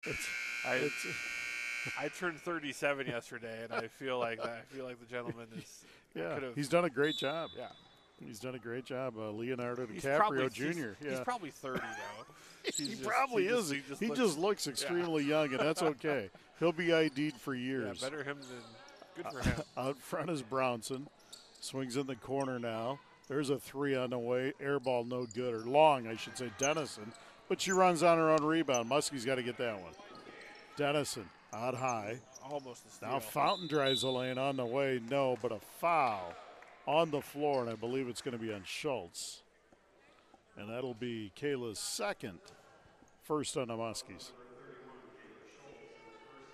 It's, I it's, I turned 37 yesterday, and I feel like that. I feel like the gentleman is yeah, could have. he's done a great job. Yeah, He's done a great job. Leonardo he's probably DiCaprio Jr. he's Yeah, probably 30 though. he probably is. He just looks yeah, extremely young, and that's okay. He'll be ID'd for yeah, years. better him than good for him. Out front is Brownson. Swings in the corner now. There's a three on the way. Air ball no good, or long, I should say, Dennison. But she runs on her own rebound. Muskie's got to get that one. Dennison out high. Almost a steal. Now Fountain drives the lane on the way. No, but a foul on the floor, and I believe it's going to be on Schultz. And that'll be Kayla's second, first on the Muskies.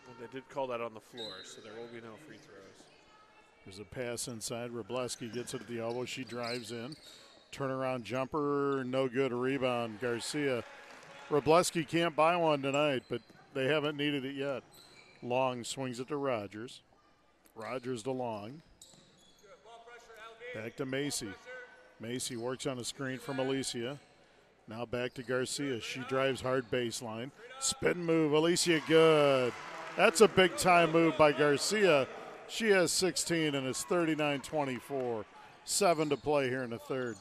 And they did call that on the floor, so there will be no free throws. There's a pass inside. Wroblewski gets it at the elbow. She drives in. Turnaround jumper, no good. Rebound, Garcia. Wroblewski can't buy one tonight, but they haven't needed it yet. Long swings it to Rogers. Rogers to Long. Back to Macy. Macy works on a screen from Alicia. Now back to Garcia. She drives hard baseline. Spin move. Alicia good. That's a big time move by Garcia. She has 16 and it's 39-24. 7 to play here in the third.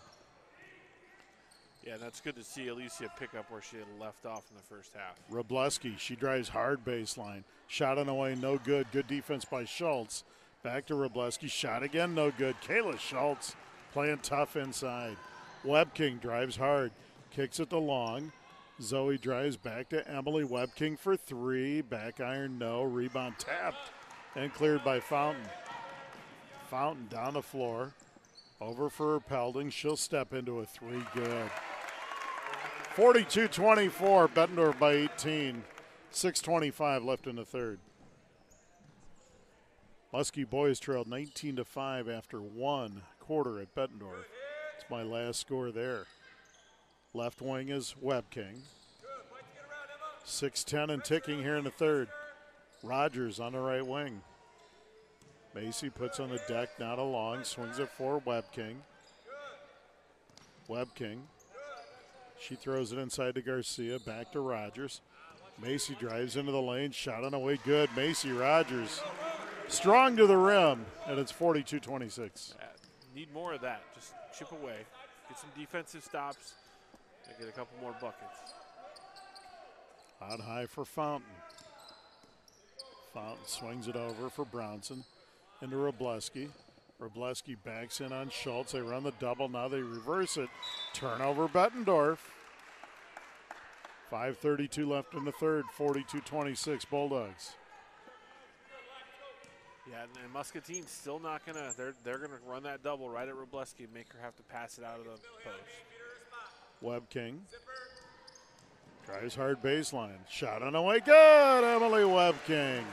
Yeah, that's good to see Alicia pick up where she had left off in the first half. Wroblewski, she drives hard baseline. Shot on the way, no good. Good defense by Schultz. Back to Wroblewski. Shot again, no good. Kayla Schultz playing tough inside. Webking drives hard. Kicks it to Long. Zoe drives back to Emily. Webking for three. Back iron, no. Rebound tapped and cleared by Fountain. Fountain down the floor. Over for Pelding. She'll step into a three. Good. 42-24. Bettendorf by 18. 6:25 left in the third. Muskie boys trailed 19-5 after one quarter at Bettendorf. It's my last score there. Left wing is Webking. 6:10 and ticking here in the third. Rogers on the right wing. Macy puts on the deck, not along, swings it for Webking. Webking. She throws it inside to Garcia, back to Rogers. Macy drives into the lane, shot on the way, good. Macy Rogers strong to the rim, and it's 42-26. Need more of that. Just chip away. Get some defensive stops and get a couple more buckets. Out high for Fountain. Fountain swings it over for Brownson into Wroblewski. Wroblewski backs in on Schultz. They run the double. Now they reverse it. Turnover Bettendorf. 5:32 left in the third. 42-26 Bulldogs. Yeah, and Muscatine's still not gonna. They're gonna run that double right at Wroblewski and make her have to pass it out of the post. Webking drives hard baseline. Shot on the way. Good. Emily Webking.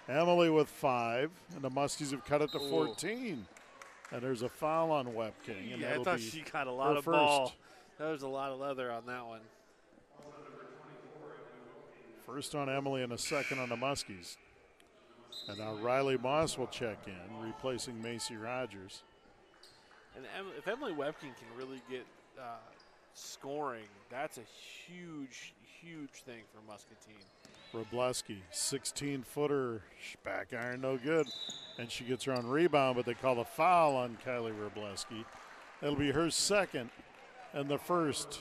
Emily with 5, and the Muskies have cut it to 14. And there's a foul on Webking. And yeah, I thought she got a lot of first. ball. There was a lot of leather on that one. First on Emily and a second on the Muskies. And now Riley Moss will check in, replacing Macy Rogers. And if Emily Webking can really get scoring, that's a huge, huge thing for Muscatine. Wroblewski, 16-footer, back iron, no good. And she gets her own rebound, but they call the foul on Kylie Wroblewski. It'll be her second and the first.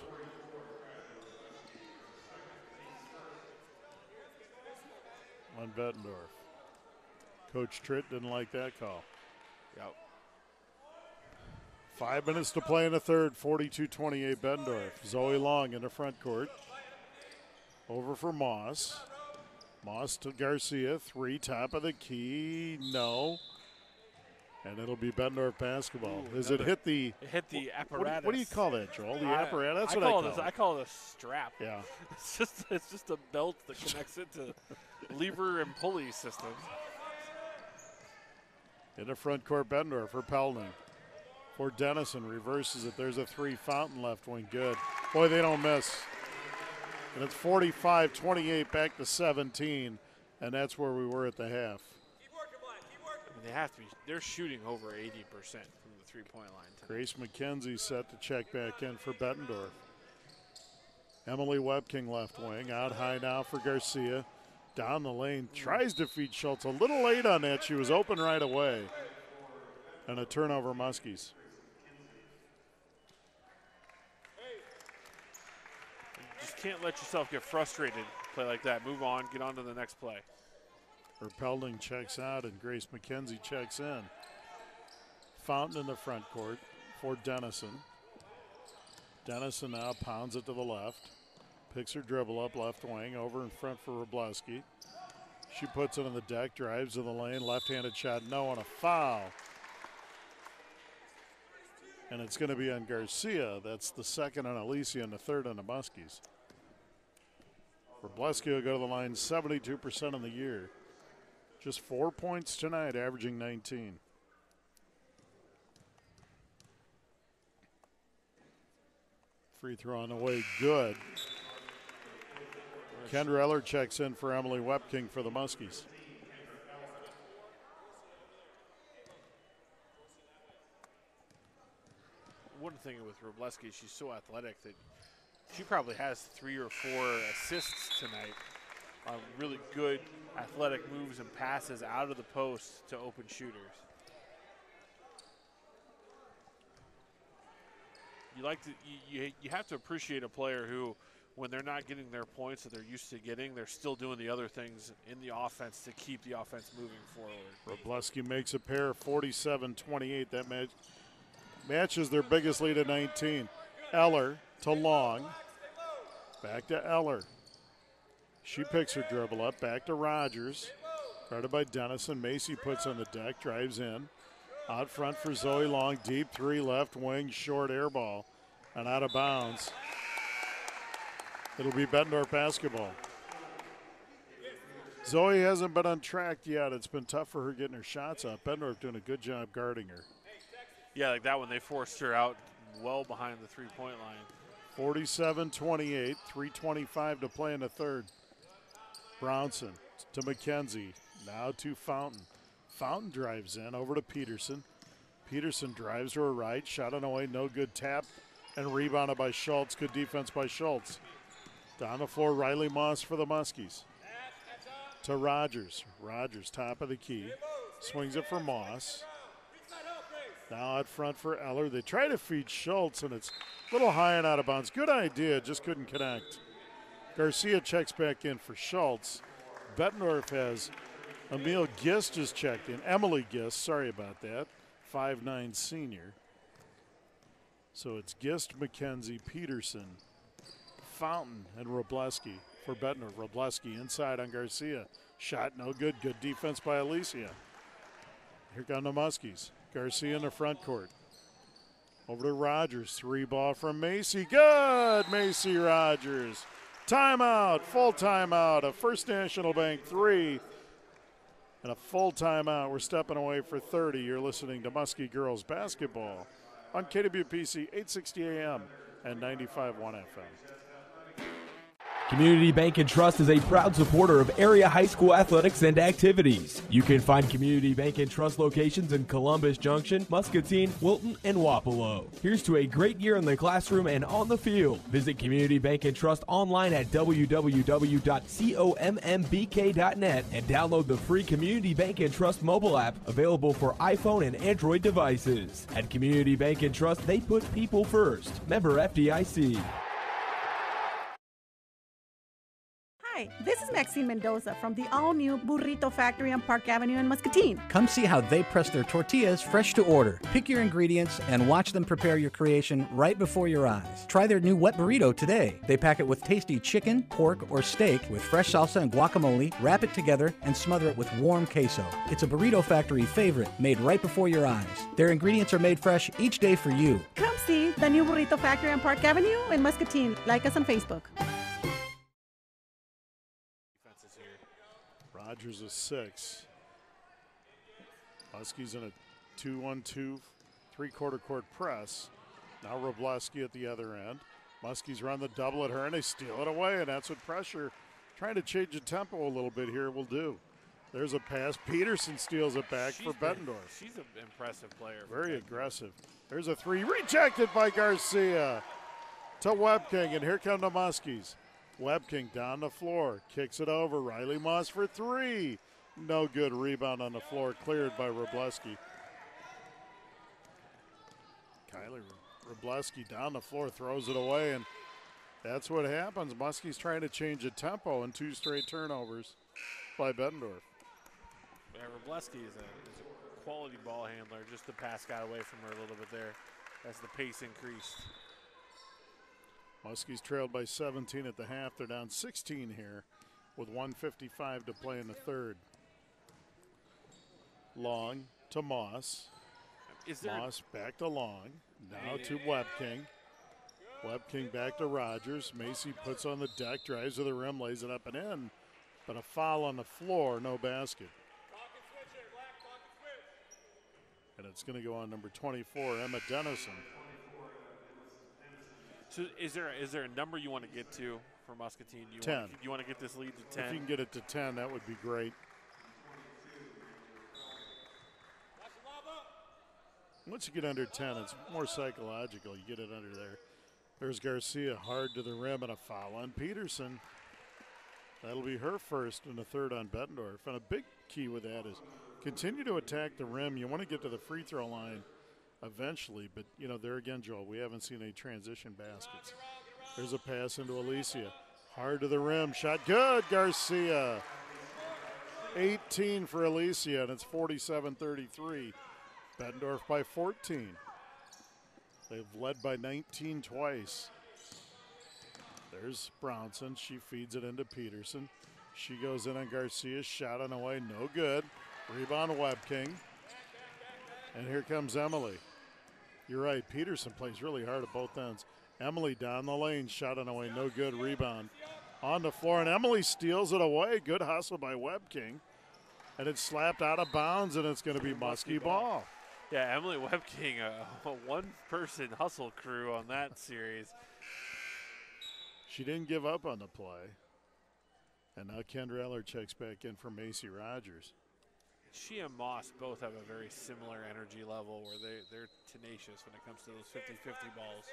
On Bettendorf. Coach Tritt didn't like that call. Yep. 5 minutes to play in the third, 42-28 Bettendorf. Zoe Long in the front court. Over for Moss. Moss to Garcia, 3, top of the key, no. And it'll be Bettendorf basketball. Does it hit the... It hit the apparatus. What do you call that, Joel? The apparatus? That's what I call it. I call it a strap. Yeah. It's just a belt that connects it to lever and pulley system. In the front court, Bettendorf for Pelding. For Dennison, reverses it. There's a 3, Fountain left wing, good. Boy, they don't miss. And it's 45-28, back to 17, and that's where we were at the half. I mean, they have to be. They're shooting over 80% from the three-point line tonight. Grace McKenzie set to check back in for Bettendorf. Emily Webking left wing. Out high now for Garcia. Down the lane. Tries to feed Schultz. A little late on that. She was open right away. And a turnover, Muskies. Just can't let yourself get frustrated. Play like that. Move on. Get on to the next play. Verpelding checks out and Grace McKenzie checks in. Fountain in the front court for Dennison. Dennison now pounds it to the left. Picks her dribble up left wing. Over in front for Wroblewski. She puts it on the deck. Drives to the lane. Left-handed shot. No, and a foul. And it's going to be on Garcia. That's the second on Alicia and the third on the Muskies. Wroblewski will go to the line 72% in the year. Just 4 points tonight, averaging 19. Free throw on the way, good. Kendra Eller checks in for Emily Webking for the Muskies. One thing with Wroblewski, she's so athletic that she probably has 3 or 4 assists tonight on really good athletic moves and passes out of the post to open shooters. You have to appreciate a player who, when they're not getting their points that they're used to getting, they're still doing the other things in the offense to keep the offense moving forward. Wroblewski makes a pair, 47-28. That matches their biggest lead at 19. Eller to Long. Back to Eller. She picks her dribble up. Back to Rogers. Guarded by Dennison. Macy puts on the deck. Drives in. Out front for Zoe Long. Deep three left wing. Short air ball. And out of bounds. It'll be Bettendorf basketball. Zoe hasn't been untracked yet. It's been tough for her getting her shots up. Bettendorf doing a good job guarding her. Yeah, like that one, they forced her out well behind the three-point line. 47-28, 3:25 to play in the third. Brownson to McKenzie, now to Fountain. Fountain drives in, over to Peterson. Peterson drives to her right, shot on the way, no good, tap, and rebounded by Schultz. Good defense by Schultz. Down the floor, Riley Moss for the Muskies. To Rogers. Rogers, top of the key. Swings it for Moss. Now out front for Eller. They try to feed Schultz, and it's a little high and out of bounds. Good idea, just couldn't connect. Garcia checks back in for Schultz. Bettendorf has Emil Gist is checked in. Emily Gist, sorry about that. 5'9" senior. So it's Gist, McKenzie, Peterson, Fountain, and Wroblewski for Bettendorf. Wroblewski inside on Garcia. Shot no good. Good defense by Alicia. Here come the Muskies. Garcia in the front court. Over to Rogers. 3 ball from Macy. Good! Macy Rogers. Timeout. Full timeout. A First National Bank 3. And a full timeout. We're stepping away for 30. You're listening to Muskie Girls Basketball on KWPC 860 AM and 95.1 FM. Community Bank and Trust is a proud supporter of area high school athletics and activities. You can find Community Bank and Trust locations in Columbus Junction, Muscatine, Wilton, and Wapello. Here's to a great year in the classroom and on the field. Visit Community Bank and Trust online at www.commbk.net and download the free Community Bank and Trust mobile app available for iPhone and Android devices. At Community Bank and Trust, they put people first. Member FDIC. Hi, this is Maxine Mendoza from the all-new Burrito Factory on Park Avenue in Muscatine. Come see how they press their tortillas fresh to order. Pick your ingredients and watch them prepare your creation right before your eyes. Try their new wet burrito today. They pack it with tasty chicken, pork, or steak with fresh salsa and guacamole, wrap it together, and smother it with warm queso. It's a Burrito Factory favorite, made right before your eyes. Their ingredients are made fresh each day for you. Come see the new Burrito Factory on Park Avenue in Muscatine. Like us on Facebook. Rogers is 6. Muskies in a 2-1-2, 3/4 court press. Now Wroblewski at the other end. Muskies run the double at her, and they steal it away, and that's what pressure, trying to change the tempo a little bit here, will do. There's a pass. Peterson steals it back for Bettendorf. She's an impressive player. Very aggressive. There's a 3, rejected by Garcia. to Webking, and here come the Muskies. Webking down the floor, kicks it over. Riley Moss for three. No good. Rebound on the floor, cleared by Wrobleski. Kylie Wrobleski down the floor, throws it away, and that's what happens. Muskie's trying to change the tempo, and 2 straight turnovers by Bettendorf. Yeah, Wrobleski is a quality ball handler. Just the pass got away from her a little bit there as the pace increased. Muskies trailed by 17 at the half. They're down 16 here with 1:55 to play in the third. Long to Moss. Moss back to Long. Now to Webking. Webking back to Rogers. Macy puts on the deck, drives to the rim, lays it up and in. But a foul on the floor, no basket. And it's going to go on number 24, Emma Dennison. So is there a number you want to get to for Muscatine? 10. You want to get this lead to 10? If you can get it to 10, that would be great. Once you get under 10, it's more psychological. You get it under there. There's Garcia hard to the rim and a foul on Peterson. That'll be her first and a third on Bettendorf. And a big key with that is continue to attack the rim. You want to get to the free throw line eventually, but you know, there again, Joel, we haven't seen any transition baskets. There's a pass into Alicia. Hard to the rim, shot good, Garcia. 18 for Alicia, and it's 47-33. Bettendorf by 14. They've led by 19 twice. There's Brownson, she feeds it into Peterson. She goes in on Garcia, shot on the way, no good. Rebound Webking. And here comes Emily. You're right, Peterson plays really hard at both ends. Emily down the lane, shot on the way, no good. Rebound on the floor, and Emily steals it away. Good hustle by Webking. And it's slapped out of bounds, and it's going to be Muskie ball. Yeah, Emily Webking, a one-person hustle crew on that series. She didn't give up on the play. And now Kendra Eller checks back in for Macy Rogers. She and Moss both have a very similar energy level where they're tenacious when it comes to those 50-50 balls.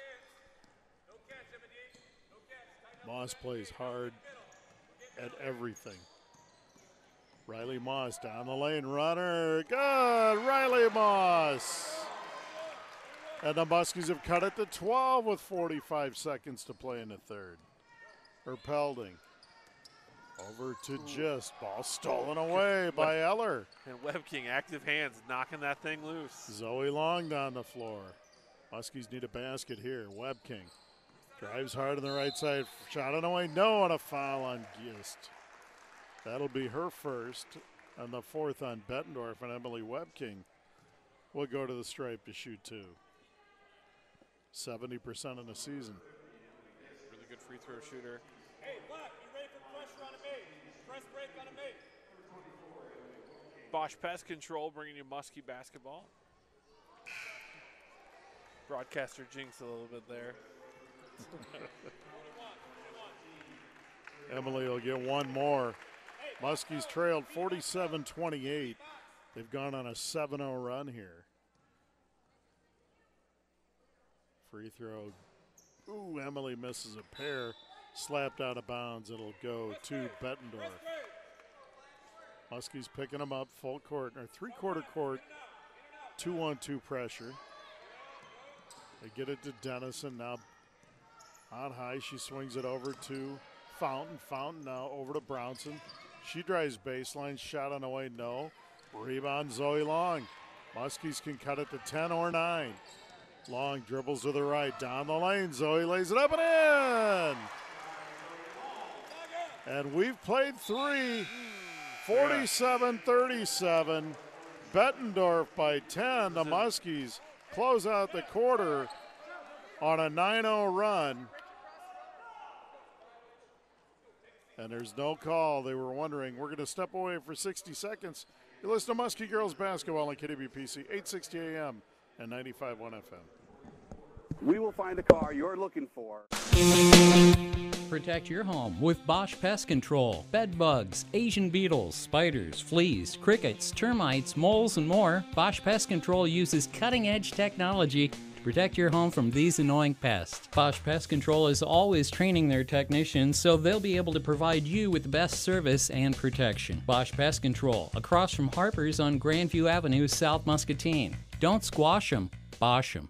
Moss plays hard at everything. Riley Moss down the lane, runner, good, Riley Moss. And the Muskies have cut it to 12 with 45 seconds to play in the third. Erpelding. Over to Gist. Ball stolen away by Eller. And Webking, active hands, knocking that thing loose. Zoe Long down the floor. Muskies need a basket here. Webking drives hard on the right side. Shot on the way. No, and a foul on Gist. That'll be her first. And the fourth on Bettendorf, and Emily Webking will go to the stripe to shoot two. 70% in the season. Really good free throw shooter. Hey, Black, you ready for pressure on a mate? Press break on a mate. Bosch Pest Control bringing you Muskie basketball. Broadcaster jinx a little bit there. Emily will get one more. Muskies trailed 47-28. They've gone on a 7-0 run here. Free throw. Ooh, Emily misses a pair. Slapped out of bounds. It'll go to Bettendorf. Muskies picking them up full court, or three-quarter court, 2-on-2 pressure. They get it to Dennison. Now on high, she swings it over to Fountain. Fountain now over to Brownson. She drives baseline, shot on the way, no. Rebound, Zoe Long. Muskies can cut it to 10 or 9. Long dribbles to the right, down the lane. Zoe lays it up and in. And we've played three. 47-37. Bettendorf by 10. The Muskies close out the quarter on a 9-0 run. And there's no call. They were wondering. We're going to step away for 60 seconds. You listen to Muskie Girls Basketball on KWPC, 860 AM and 95.1 FM. We will find the car you're looking for. Protect your home with Bosch Pest Control. Bed bugs, Asian beetles, spiders, fleas, crickets, termites, moles, and more. Bosch Pest Control uses cutting-edge technology to Protect your home from these annoying pests. Bosch Pest Control is always training their technicians, so they'll be able to provide you with the best service and protection. Bosch Pest Control, across from Harper's on Grandview Avenue, South Muscatine. Don't squash them, Bosch them.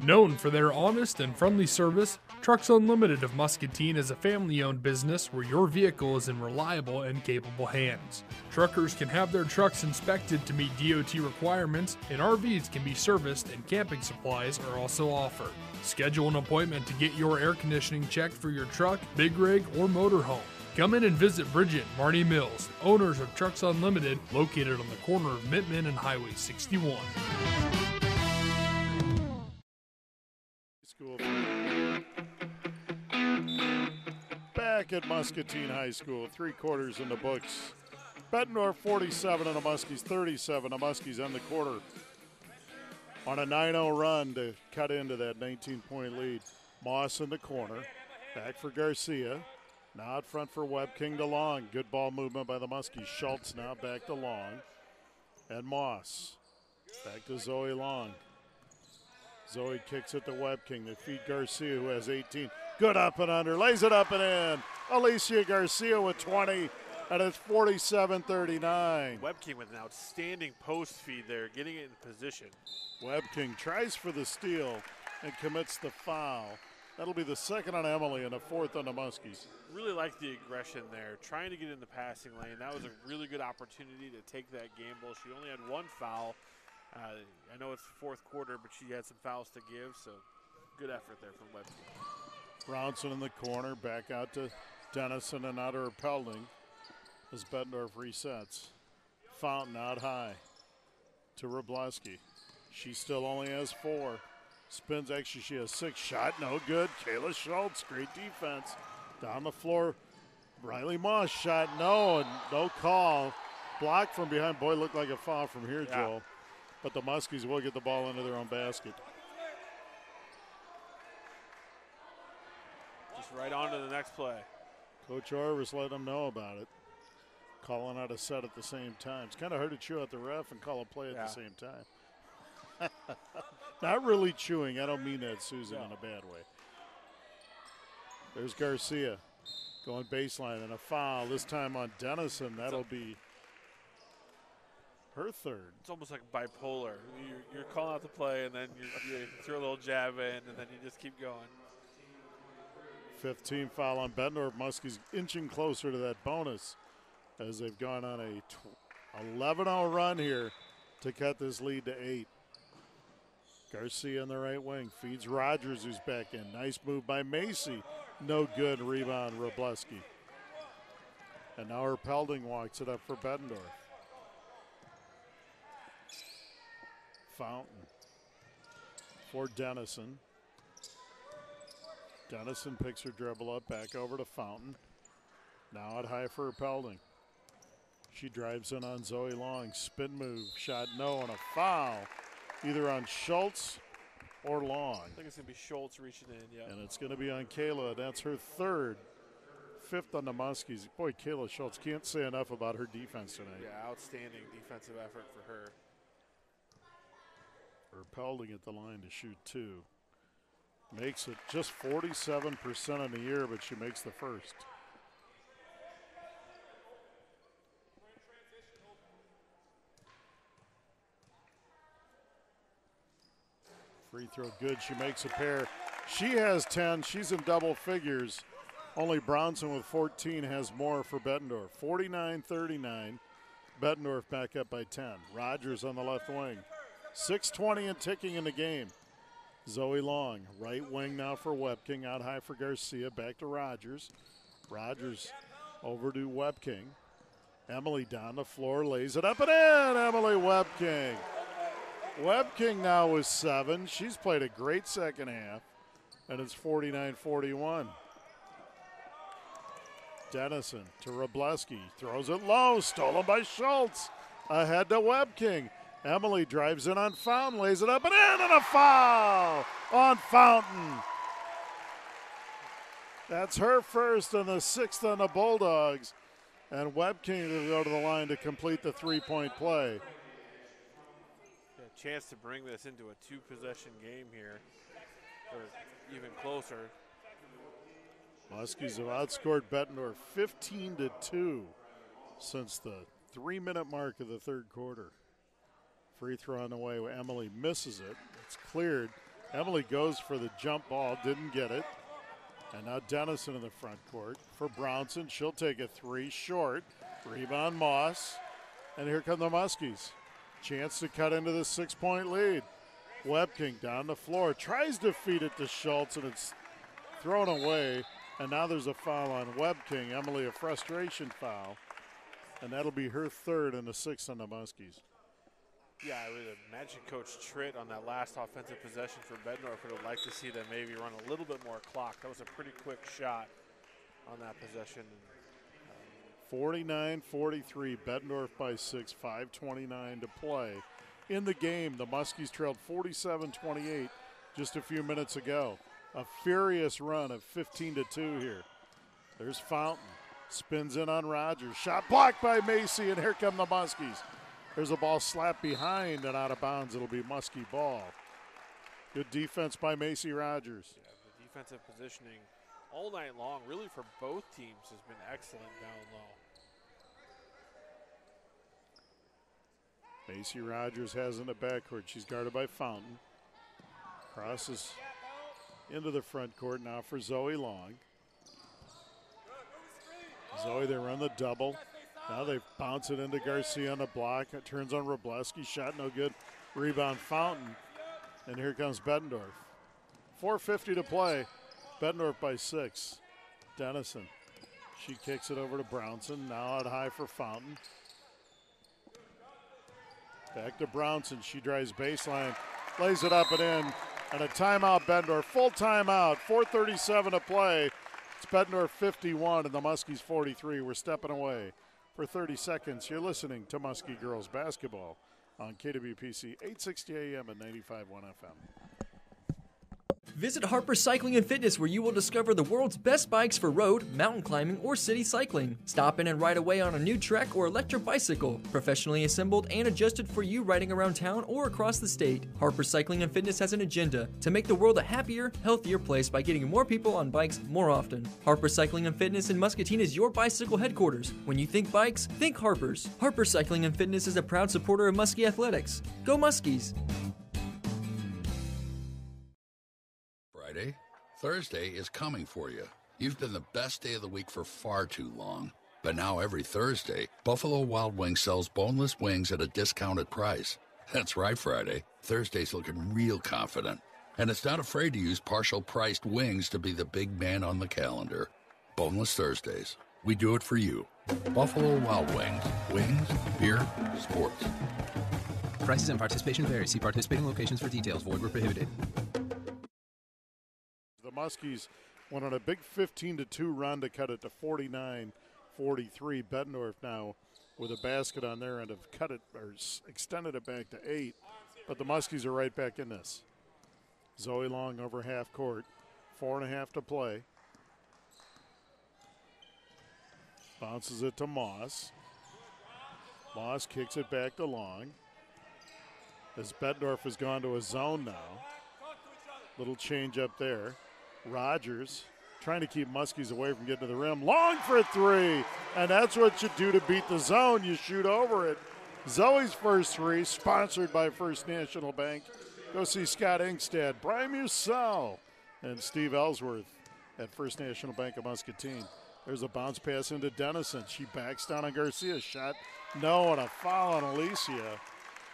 Known for their honest and friendly service, Trucks Unlimited of Muscatine is a family-owned business where your vehicle is in reliable and capable hands. Truckers can have their trucks inspected to meet DOT requirements, and RVs can be serviced, and camping supplies are also offered. Schedule an appointment to get your air conditioning checked for your truck, big rig, or motorhome. Come in and visit Bridget and Marty Mills, owners of Trucks Unlimited, located on the corner of Mittman and Highway 61. School. Back at Muscatine High School, 3 quarters in the books. Bettendorf 47 and the Muskies 37. The Muskies end the quarter on a 9-0 run to cut into that 19-point lead. Moss in the corner. Back for Garcia. Now out front for Webb King to Long. Good ball movement by the Muskies. Schultz now back to Long. And Moss. Back to Zoe Long. Zoe kicks it to Webb King. They feed Garcia, who has 18. Good up and under. Lays it up and in. Alicia Garcia with 20. And it's 47-39. Webb King with an outstanding post feed there, getting it in position. Webb King tries for the steal and commits the foul. That'll be the second on Emily and the fourth on the Muskies. Really like the aggression there, trying to get in the passing lane. That was a really good opportunity to take that gamble. She only had 1 foul. I know it's the fourth quarter, but she had some fouls to give, so good effort there from Webb King. Brownson in the corner, back out to Dennison and out to Pelding as Bettendorf resets. Fountain out high to Robleski. She still only has 4. Spins, actually she has 6. Shot, no good. Kayla Schultz, great defense. Down the floor, Riley Moss shot, no, and no call. Blocked from behind. Boy, looked like a foul from here, Joel. But the Muskies will get the ball into their own basket. Just right on to the next play. Coach Orvis let them know about it. Calling out a set at the same time. It's kind of hard to chew out the ref and call a play at the same time. Not really chewing. I don't mean that, Susan, in a bad way. There's Garcia going baseline and a foul. This time on Dennison. That'll be her third. It's almost like bipolar. You're calling out the play, and then you throw a little jab in, and then you just keep going. 15 foul on Bettendorf. Muskies inching closer to that bonus as they've gone on a 11-0 run here to cut this lead to 8. Garcia in the right wing feeds Rogers, who's back in. Nice move by Macy. No good. Rebound, Robleski. And now Pelding walks it up for Bettendorf. Fountain for Dennison. Dennison picks her dribble up, back over to Fountain. Now at high for Pelding. She drives in on Zoe Long. Spin move, shot no, and a foul. Either on Schultz or Long. I think it's going to be Schultz reaching in, yeah. And it's going to be on Kayla. That's her third. 5th on the Muskies. Boy, Kayla Schultz, can't say enough about her defense tonight. Yeah, outstanding defensive effort for her. Pelding at the line to shoot 2. Makes it just 47% in the year, but she makes the first. Free throw good. She makes a pair. She has 10. She's in double figures. Only Brownson with 14 has more for Bettendorf. 49-39. Bettendorf back up by 10. Rogers on the left wing. 6:20 and ticking in the game. Zoe Long, right wing now for Webb King. Out high for Garcia. Back to Rogers. Rogers over to Webb King. Emily down the floor, lays it up and in. Emily Webb King. Webb King now with 7. She's played a great second half, and it's 49-41. Dennison to Robleski. Throws it low. Stolen by Schultz. Ahead to Webb King. Emily drives in on Fountain, lays it up and in, and a foul on Fountain. That's her first and the 6th on the Bulldogs. And Webb King will go to the line to complete the 3-point play. chance to bring this into a two-possession game here, or even closer. Muskies have outscored Bettendorf 15-2 since the 3-minute mark of the third quarter. Free throw on the way. Emily misses it. It's cleared. Emily goes for the jump ball, didn't get it. And now Dennison in the front court for Brownson. She'll take a three, short. Rebound Moss. And here come the Muskies. Chance to cut into the 6-point lead. Webking down the floor. Tries to feed it to Schultz, and it's thrown away. And now there's a foul on Webking. Emily, a frustration foul. And that'll be her third and the sixth on the Muskies. Yeah, I would imagine Coach Tritt on that last offensive possession for Bettendorf would like to see them maybe run a little bit more clock. That was a pretty quick shot on that possession. 49-43, Bettendorf by 6, 5:29 to play. In the game, the Muskies trailed 47-28 just a few minutes ago. A furious run of 15-2 here. There's Fountain. Spins in on Rogers. Shot blocked by Macy, and here come the Muskies. There's a ball slapped behind and out of bounds. It'll be Muskie ball. Good defense by Macy Rogers. Yeah, the defensive positioning all night long, really for both teams, has been excellent down low. Macy Rogers has in the backcourt. She's guarded by Fountain. Crosses into the front court now for Zoe Long. Zoe, they run the double. Now they bounce it into Garcia on the block. It turns on Robleski. Shot no good. Rebound Fountain. And here comes Bettendorf. 4:50 to play. Bettendorf by 6. Dennison. She kicks it over to Brownson. Now out high for Fountain. Back to Brownson. She drives baseline. Lays it up and in. And a timeout, Bettendorf. Full timeout. 4:37 to play. It's Bettendorf 51 and the Muskies 43. We're stepping away for 30 seconds. You're listening to Muskie Girls Basketball on KWPC 860 AM and 95.1 FM. Visit Harper Cycling and Fitness, where you will discover the world's best bikes for road, mountain climbing, or city cycling. Stop in and ride away on a new Trek or electric bicycle, professionally assembled and adjusted for you riding around town or across the state. Harper Cycling and Fitness has an agenda to make the world a happier, healthier place by getting more people on bikes more often. Harper Cycling and Fitness in Muscatine is your bicycle headquarters. When you think bikes, think Harper's. Harper Cycling and Fitness is a proud supporter of Muskie Athletics. Go Muskies! Friday, Thursday is coming for you. You've been the best day of the week for far too long. But now every Thursday, Buffalo Wild Wings sells boneless wings at a discounted price. That's right, Friday. Thursday's looking real confident. And it's not afraid to use partial priced wings to be the big man on the calendar. Boneless Thursdays. We do it for you. Buffalo Wild Wings. Wings, beer, sports. Prices and participation vary. See participating locations for details. Void where prohibited. The Muskies went on a big 15-2 run to cut it to 49-43. Bettendorf now with a basket on their end have cut it or extended it back to 8. But the Muskies are right back in this. Zoe Long over half court. 4.5 to play. Bounces it to Moss. Moss kicks it back to Long. As Bettendorf has gone to a zone now. Little change up there. Rogers trying to keep Muskies away from getting to the rim. Long for 3, and that's what you do to beat the zone. You shoot over it. Zoe's first 3, sponsored by First National Bank. Go see Scott Ingstad, Brian Musell, and Steve Ellsworth at First National Bank of Muscatine. There's a bounce pass into Dennison. She backs down on Garcia. Shot no, and a foul on Alicia.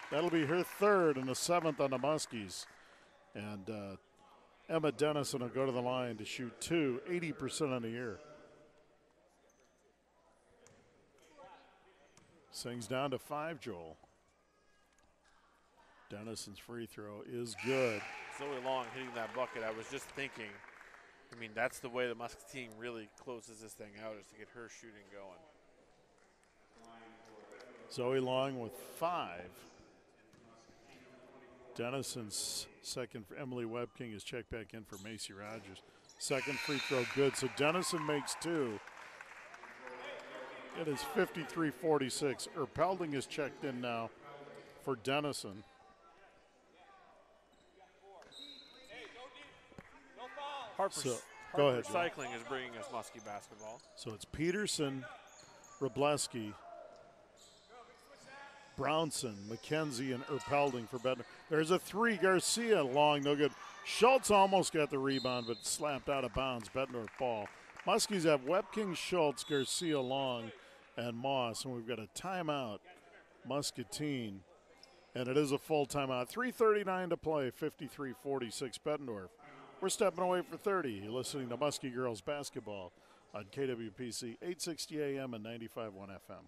That'll be her third and the 7th on the Muskies. And Emma Dennison will go to the line to shoot 2, 80% on the year. Sings down to 5, Joel. Dennison's free throw is good. Zoe Long hitting that bucket. I was just thinking, I mean, that's the way the Muscatine really closes this thing out, is to get her shooting going. Zoe Long with 5. Dennison's second for Emily Webking is checked back in for Macy Rogers. Second free throw good, so Dennison makes 2. It is 53-46. Erpelding is checked in now for Dennison. Go ahead, Recycling is bringing us Muskie basketball. So it's Peterson, Robleski, Brownson, McKenzie, and Erpelding for Bednar. There's a three. Garcia long, no good. Schultz almost got the rebound, but slapped out of bounds. Bettendorf ball. Muskies have Webking, Schultz, Garcia long, and Moss. And we've got a timeout, Muscatine. And it is a full timeout. 3:39 to play, 53-46 Bettendorf. We're stepping away for 30. You're listening to Muskie Girls Basketball on KWPC 860 AM and 95.1 FM.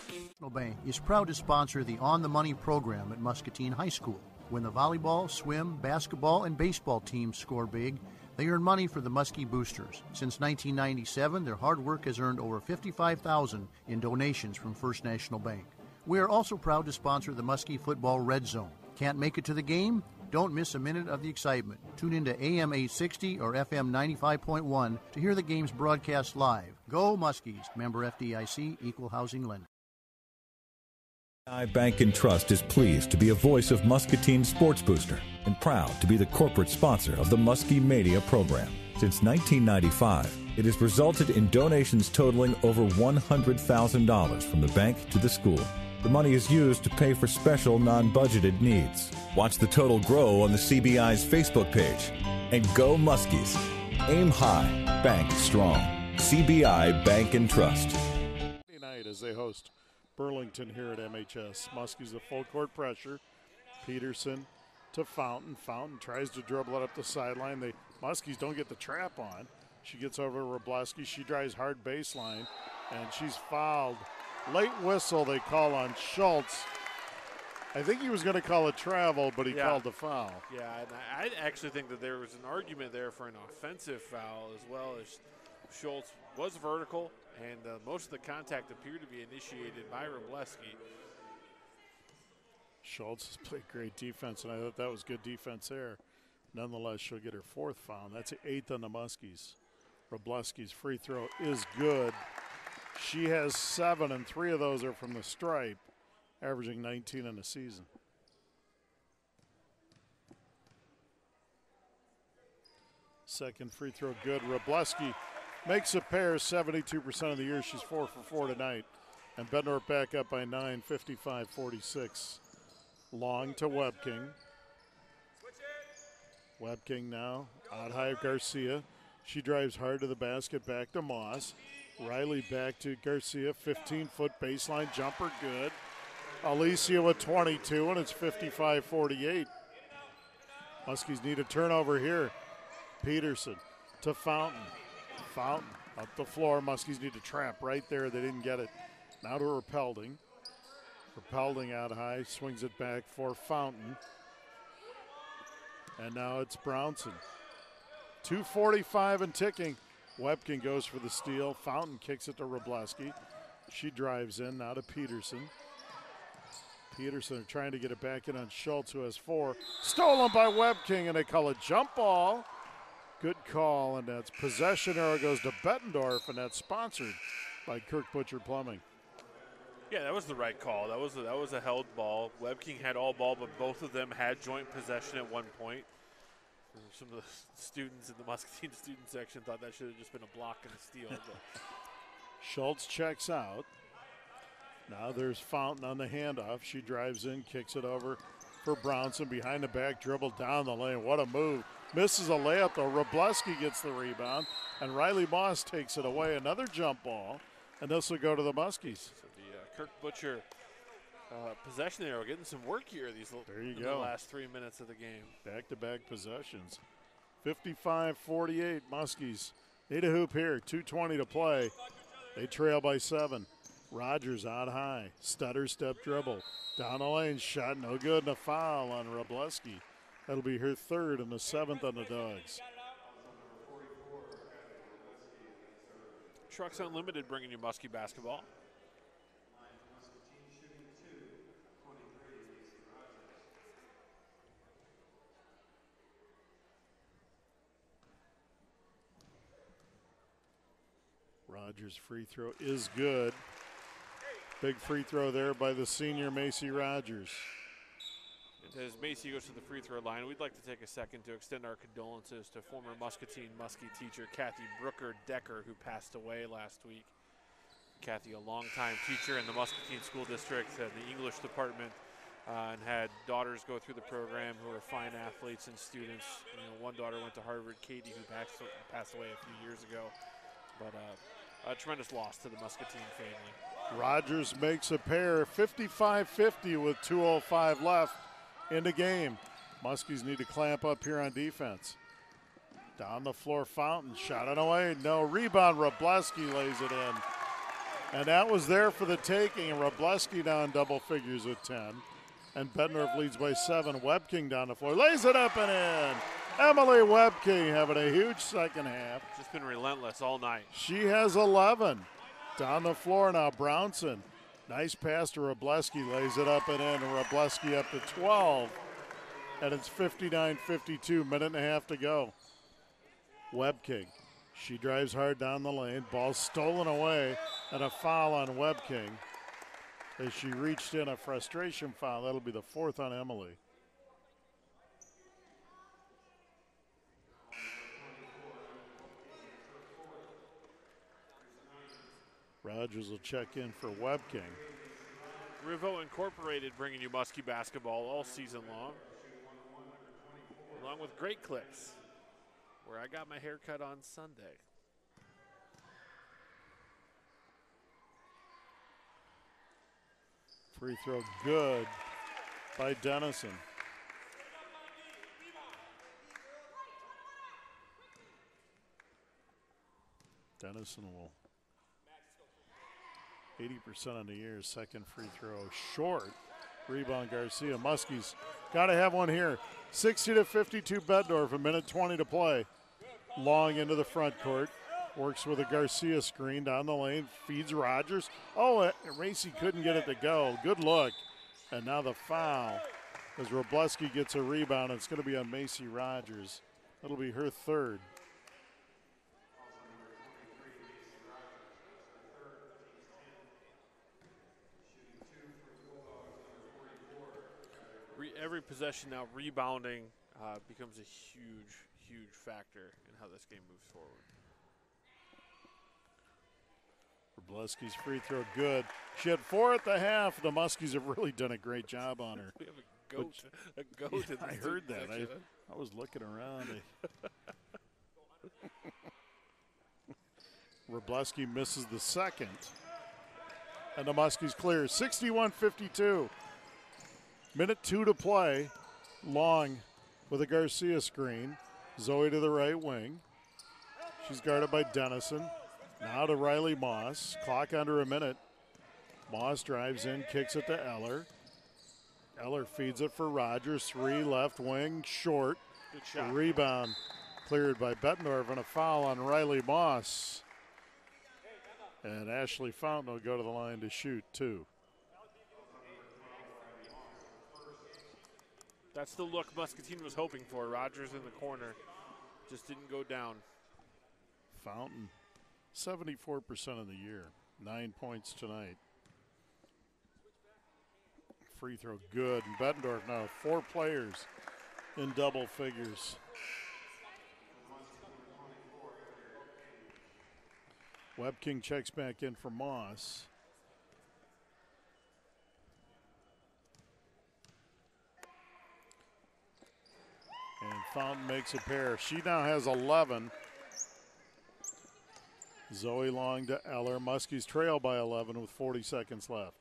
National Bank is proud to sponsor the On the Money program at Muscatine High School. When the volleyball, swim, basketball, and baseball teams score big, they earn money for the Muskie Boosters. Since 1997, their hard work has earned over $55,000 in donations from First National Bank. We are also proud to sponsor the Muskie Football Red Zone. Can't make it to the game? Don't miss a minute of the excitement. Tune into AM 860 or FM 95.1 to hear the games broadcast live. Go Muskies, member FDIC, equal housing lender. Bank and Trust is pleased to be a voice of Muscatine Sports Booster and proud to be the corporate sponsor of the Muskie Media program. Since 1995, it has resulted in donations totaling over $100,000 from the bank to the school. The money is used to pay for special non-budgeted needs. Watch the total grow on the CBI's Facebook page. And go Muskies. Aim high, bank strong. CBI Bank and Trust. Night as they host Burlington here at MHS. Muskies a full court pressure. Peterson to Fountain. Fountain tries to dribble it up the sideline. The Muskies don't get the trap on. She gets over to Robleski. She drives hard baseline, and she's fouled. Late whistle they call on Schultz. I think he was going to call a travel, but he called the foul. Yeah, and I actually think that there was an argument there for an offensive foul as well, as Schultz was vertical, and most of the contact appeared to be initiated by Robleski. Schultz has played great defense, and I thought that was good defense there. Nonetheless, she'll get her fourth foul, and that's the eighth on the Muskies. Robleski's free throw is good. She has 7, and 3 of those are from the stripe, averaging 19 in a season. Second free throw good. Robleski makes a pair 72% of the year. She's 4 for 4 tonight. And Bettendorf back up by 9, 55-46. Long to Webking. Webking now out high of Garcia. She drives hard to the basket, back to Moss. Riley back to Garcia, 15-foot baseline jumper, good. Alicia with 22, and it's 55-48. Muskies need a turnover here. Peterson to Fountain. Fountain up the floor. Muskies need a trap right there. They didn't get it. Now to Erpelding. Erpelding out high, swings it back for Fountain. And now it's Brownson. 2:45 and ticking. Webkin goes for the steal. Fountain kicks it to Robleski. She drives in, now to Peterson. Peterson trying to get it back in on Schultz, who has 4. Stolen by Webking, and they call a jump ball. Good call, and that's possession arrow goes to Bettendorf, and that's sponsored by Kirk Butcher Plumbing. Yeah, that was the right call. That was a held ball. Webking had all ball, but both of them had joint possession at one point. Some of the students in the Muscatine student section thought that should have just been a block and a steal. But. Schultz checks out. Now there's Fountain on the handoff. She drives in, kicks it over for Brownson. Behind the back, dribble down the lane. What a move. Misses a layup, though. Robleski gets the rebound, and Riley Moss takes it away. Another jump ball, and this will go to the Muskies. So the Kirk Butcher possession arrow getting some work here the last 3 minutes of the game. Back-to-back possessions. 55-48, Muskies need a hoop here. 2:20 to play. They trail by 7. Rogers out high. Stutter step dribble. Down the lane, shot no good, and a foul on Robleski. That'll be her 3rd and the 7th on the Dogs. Trucks Unlimited bringing you Muskie basketball. Rogers' free throw is good. Big free throw there by the senior Macy Rogers. And as Macy goes to the free throw line, we'd like to take a second to extend our condolences to former Muscatine Muskie teacher Kathy Brooker-Decker, who passed away last week. Kathy, a longtime teacher in the Muscatine School District and the English department, and had daughters go through the program who are fine athletes and students. You know, one daughter went to Harvard, Katie, who passed away a few years ago. But a tremendous loss to the Muscatine family. Rogers makes a pair, 55-50 with 2:05 left in the game. Muskies need to clamp up here on defense. Down the floor, Fountain, shot it away, no. Rebound, Wrobleski lays it in. And that was there for the taking, and Wrobleski down double figures with 10. And Bettendorf leads by 7. Webking down the floor, lays it up and in. Emily Webking having a huge second half. Just been relentless all night. She has 11. Down the floor now, Brownson. Nice pass to Wrobleski, lays it up and in, and Wrobleski up to 12. And it's 59-52, minute and a half to go. Webking, she drives hard down the lane. Ball stolen away, and a foul on Webking as she reached in a frustration foul. That'll be the 4th on Emily. Rogers will check in for Webking. Rivo Incorporated bringing you Muskie basketball all season long, along with Great Clips, where I got my hair cut on Sunday. Free throw good by Dennison. Dennison will 80% on the year. Second free throw short. Rebound Garcia. Muskies got to have one here. 60-52 Bettendorf, a minute 20 to play. Long into the front court. Works with a Garcia screen down the lane. Feeds Rogers. Oh, Racy couldn't get it to go. Good look. And now the foul as Wrobleski gets a rebound. It's going to be on Macy Rogers. That'll be her 3rd. Every possession now, rebounding becomes a huge, huge factor in how this game moves forward. Wrobleski's free throw good. She had 4 at the half. The Muskies have really done a great job on her. We have a goat. Yeah, I heard that. I was looking around. Wrobleski misses the second. And the Muskies clear. 61-52. Minute 2 to play. Long with a Garcia screen. Zoe to the right wing. She's guarded by Dennison. Now to Riley Moss. Clock under a minute. Moss drives in, kicks it to Eller. Eller feeds it for Rogers. 3 left wing, short. Good shot. Rebound cleared by Bettendorf, and a foul on Riley Moss. And Ashley Fountain will go to the line to shoot 2. That's the look Muscatine was hoping for. Rogers in the corner. Just didn't go down. Fountain, 74% of the year. 9 points tonight. Free throw good. And Bettendorf now 4 players in double figures. Webking checks back in for Moss. And Fountain makes a pair. She now has 11. Zoe Long to Eller. Muskies trail by 11 with 40 seconds left.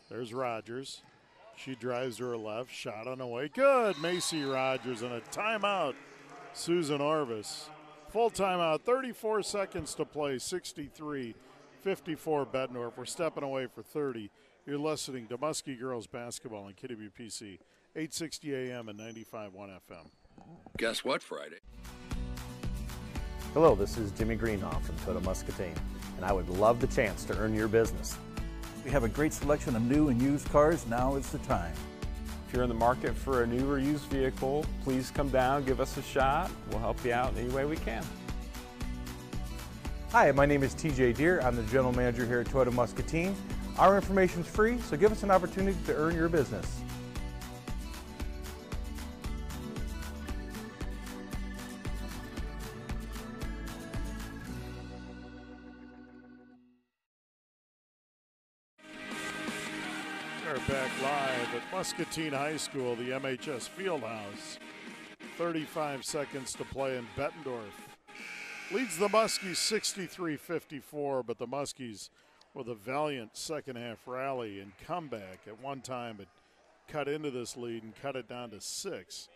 There's Rogers. She drives to her left. Shot on the way. Good. Macy Rogers and a timeout. Susan Orvis. Full timeout. 34 seconds to play. 63-54 Bettendorf. We're stepping away for 30. You're listening to Muskie Girls Basketball on KWPC. 860 AM and 95.1 FM. Guess what, Friday? Hello, this is Jimmy Greenhoff from Toyota Muscatine, and I would love the chance to earn your business. We have a great selection of new and used cars. Now is the time. If you're in the market for a new or used vehicle, please come down, give us a shot. We'll help you out in any way we can. Hi, my name is TJ Deere. I'm the general manager here at Toyota Muscatine. Our information is free, so give us an opportunity to earn your business. We are back live at Muscatine High School, the MHS Fieldhouse. 35 seconds to play, in Bettendorf leads the Muskies 63-54, but the Muskies with a valiant second-half rally and comeback. At one time, it cut into this lead and cut it down to 6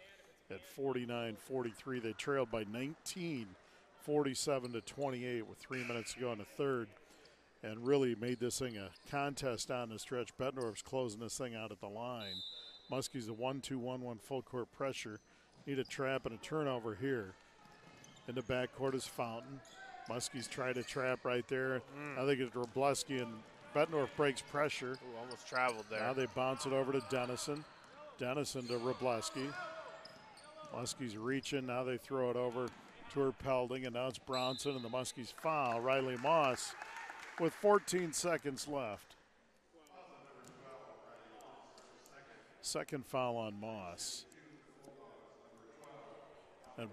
at 49-43. They trailed by 19, 47-28 with 3 minutes to go in the third, and really made this thing a contest down the stretch. Bettendorf's closing this thing out at the line. Muskies a 1-2-1-1 full court pressure. Need a trap and a turnover here. In the backcourt is Fountain. Muskies try to trap right there. I think it's Robleski, and Bettendorf breaks pressure. Ooh, almost traveled there. Now they bounce it over to Dennison. Dennison to Robleski. Muskies reaching. Now they throw it over to her Pelding, and now it's Brownson, and the Muskies foul Riley Moss with 14 seconds left. Second foul on Moss. And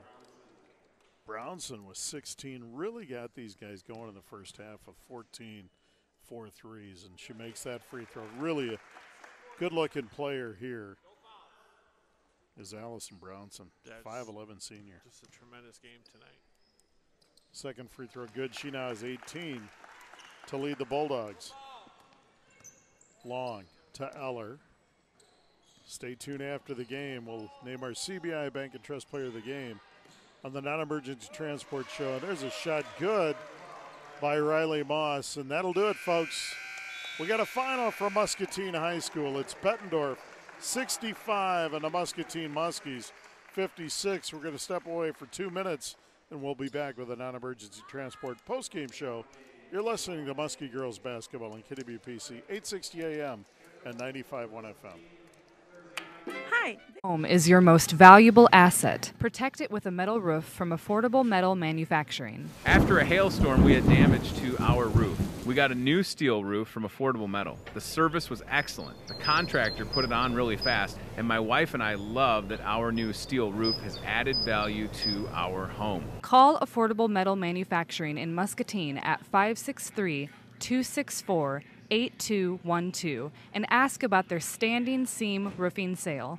Brownson with 16 really got these guys going in the first half with 14 4-3s, and she makes that free throw. Really a good-looking player here is Allison Brownson, 5'11" senior. Just a tremendous game tonight. Second free throw good. She now has 18 to lead the Bulldogs. Long to Eller. Stay tuned after the game. We'll name our CBI Bank and Trust Player of the Game on the Non-Emergency Transport Show. And there's a shot good by Riley Moss. And that'll do it, folks. We got a final from Muscatine High School. It's Bettendorf 65 and the Muscatine Muskies 56. We're going to step away for 2 minutes, and we'll be back with a Non-Emergency Transport postgame show. You're listening to Muskie Girls Basketball on KWPC 860 AM and 95.1 FM. Hi. Home is your most valuable asset. Protect it with a metal roof from Affordable Metal Manufacturing. After a hailstorm, we had damage to our roof. We got a new steel roof from Affordable Metal. The service was excellent. The contractor put it on really fast, and my wife and I love that our new steel roof has added value to our home. Call Affordable Metal Manufacturing in Muscatine at 563-264-8212 and ask about their standing seam roofing sale.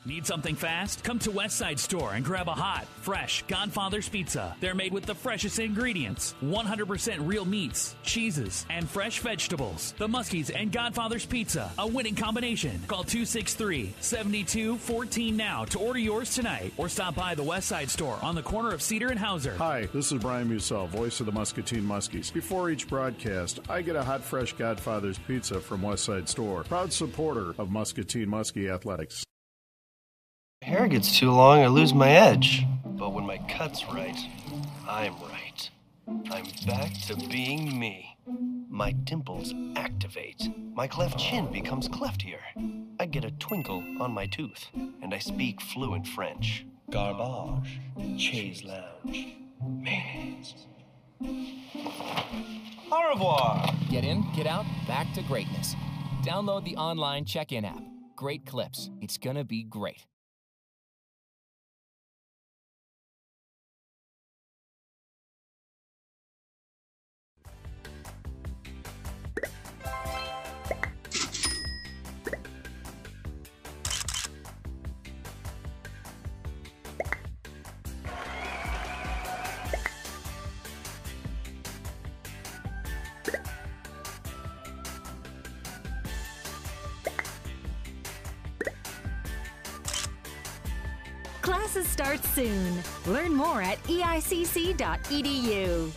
Need something fast? Come to Westside Store and grab a hot, fresh Godfather's Pizza. They're made with the freshest ingredients, 100% real meats, cheeses, and fresh vegetables. The Muskies and Godfather's Pizza, a winning combination. Call 263-7214 now to order yours tonight, or stop by the Westside Store on the corner of Cedar and Hauser. Hi, this is Brian Musell, voice of the Muscatine Muskies. Before each broadcast, I get a hot, fresh Godfather's Pizza from Westside Store, proud supporter of Muscatine Muskie Athletics. Hair gets too long, I lose my edge. But when my cut's right, I'm right. I'm back to being me. My dimples activate. My cleft chin becomes cleftier. I get a twinkle on my tooth, and I speak fluent French. Garbage, chaise lounge, mayonnaise. Au revoir! Get in, get out, back to greatness. Download the online check-in app. Great clips. It's gonna be great. Classes start soon. Learn more at eicc.edu.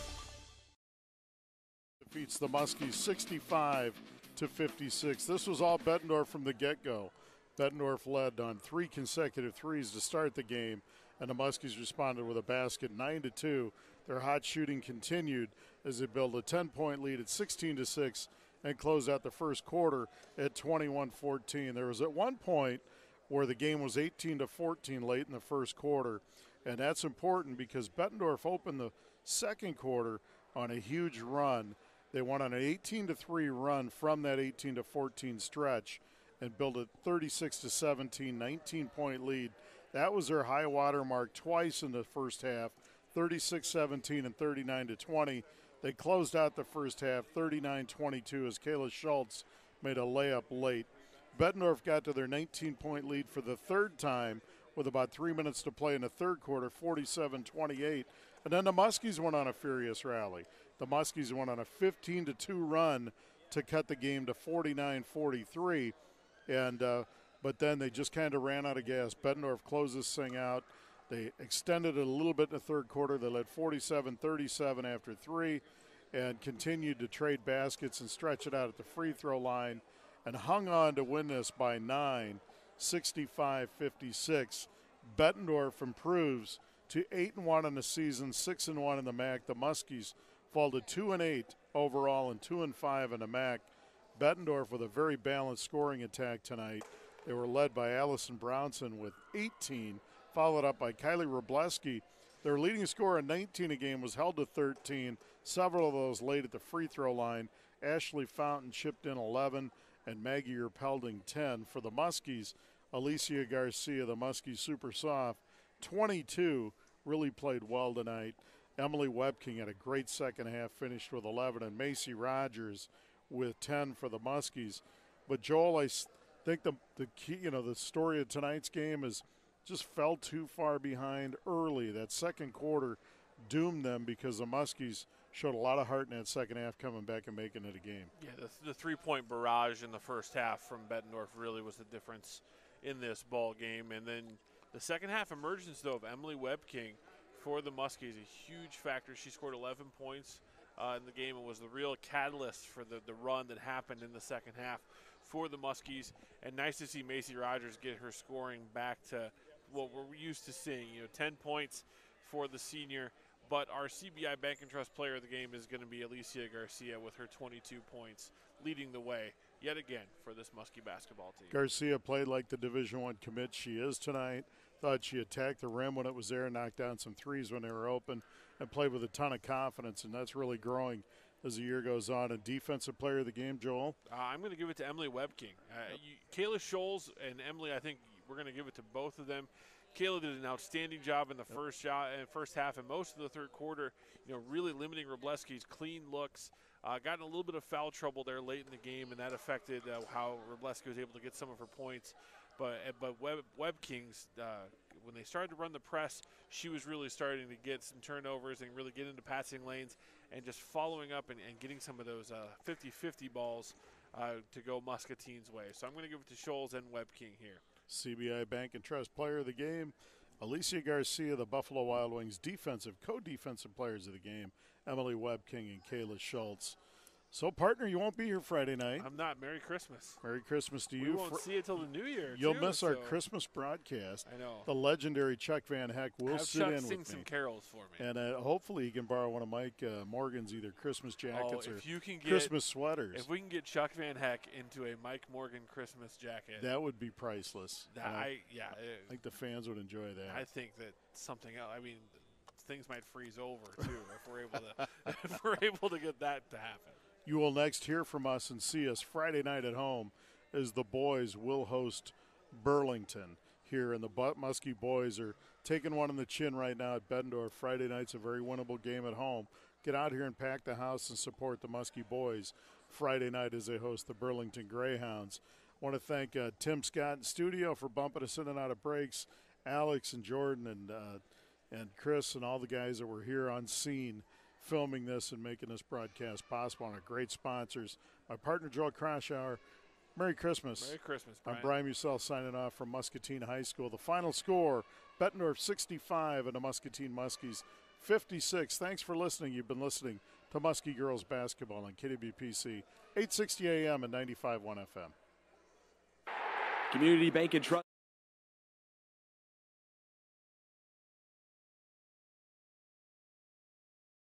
Defeats the Muskies 65-56. This was all Bettendorf from the get-go. Bettendorf led on 3 consecutive threes to start the game, and the Muskies responded with a basket 9-2. Their hot shooting continued as they built a 10-point lead at 16-6 and closed out the first quarter at 21-14. There was at one point where the game was 18-14 late in the first quarter, and that's important because Bettendorf opened the second quarter on a huge run. They went on an 18-3 run from that 18-14 stretch and built a 36-17, 19-point lead. That was their high water mark twice in the first half, 36-17 and 39-20. They closed out the first half 39-22 as Kayla Schultz made a layup late. Bettendorf got to their 19-point lead for the third time with about 3 minutes to play in the third quarter, 47-28. And then the Muskies went on a furious rally. The Muskies went on a 15-2 run to cut the game to 49-43. But then they just kind of ran out of gas. Bettendorf closed this thing out. They extended it a little bit in the third quarter. They led 47-37 after 3 and continued to trade baskets and stretch it out at the free throw line and hung on to win this by 9, 65-56. Bettendorf improves to 8-1 in the season, 6-1 in the MAC. The Muskies fall to 2-8 overall and 2-5 in the MAC. Bettendorf with a very balanced scoring attack tonight. They were led by Allison Brownson with 18, followed up by Kylie Robleski. Their leading scorer in 19 a game was held to 13, several of those late at the free throw line. Ashley Fountain chipped in 11, and Maggie Erpelding 10. For the Muskies, Alicia Garcia, the Muskies super soft, 22, really played well tonight. Emily Webking had a great second half, finished with 11, and Macy Rogers with 10 for the Muskies. But Joel, I think the key, the story of tonight's game is just fell too far behind early. That second quarter doomed them because the Muskies showed a lot of heart in that second half, coming back and making it a game. Yeah, the three-point barrage in the first half from Bettendorf really was the difference in this ball game. And then the second half emergence, though, of Emily Webking for the Muskies, a huge factor. She scored 11 points in the game and was the real catalyst for the run that happened in the second half for the Muskies. And nice to see Macy Rogers get her scoring back to what we're used to seeing, 10 points for the senior. But our CBI Bank and Trust player of the game is going to be Alicia Garcia with her 22 points, leading the way yet again for this Muskie basketball team. Garcia played like the Division I commit she is tonight. Thought she attacked the rim when it was there, knocked down some threes when they were open, and played with a ton of confidence, and that's really growing as the year goes on. And defensive player of the game, Joel? I'm going to give it to Emily Webking. Kayla Scholes and Emily, I think we're going to give it to both of them. Kayla did an outstanding job in the first half and most of the third quarter, really limiting Robleski's clean looks. Got in a little bit of foul trouble there late in the game, and that affected how Robleski was able to get some of her points. But Webking's, when they started to run the press, she was really starting to get some turnovers and really get into passing lanes and just following up and getting some of those 50-50 balls to go Muscatine's way. So I'm going to give it to Scholes and Webking here. CBI Bank and Trust player of the game, Alicia Garcia, the Buffalo Wild Wings defensive, co-defensive players of the game, Emily Webking and Kayla Schultz. So, partner, you won't be here Friday night. I'm not. Merry Christmas. Merry Christmas to you. We won't see it till the new year. You'll miss our Christmas broadcast. I know. The legendary Chuck Van Heck will sit Chuck in with me. sing some carols for me. And hopefully he can borrow one of Mike Morgan's either Christmas jackets or Christmas sweaters. If we can get Chuck Van Heck into a Mike Morgan Christmas jacket. That would be priceless. I think the fans would enjoy that. I think that something else. I mean, things might freeze over, too, if we're able to get that to happen. You will next hear from us and see us Friday night at home as the boys will host Burlington here. And the Muskie boys are taking one in the chin right now at Bettendorf. Friday night's a very winnable game at home. Get out here and pack the house and support the Muskie boys Friday night as they host the Burlington Greyhounds. I want to thank Tim Scott in studio for bumping us in and out of breaks, Alex and Jordan and Chris and all the guys that were here on scene filming this and making this broadcast possible, and our great sponsors. My partner, Joel Kroschauer. Merry Christmas. Merry Christmas, Brian. I'm Brian Musell signing off from Muscatine High School. The final score, Bettendorf 65 and the Muscatine Muskies 56. Thanks for listening. You've been listening to Muskie Girls Basketball on KWPC, 860 AM and 95.1 FM. Community Bank and Trust.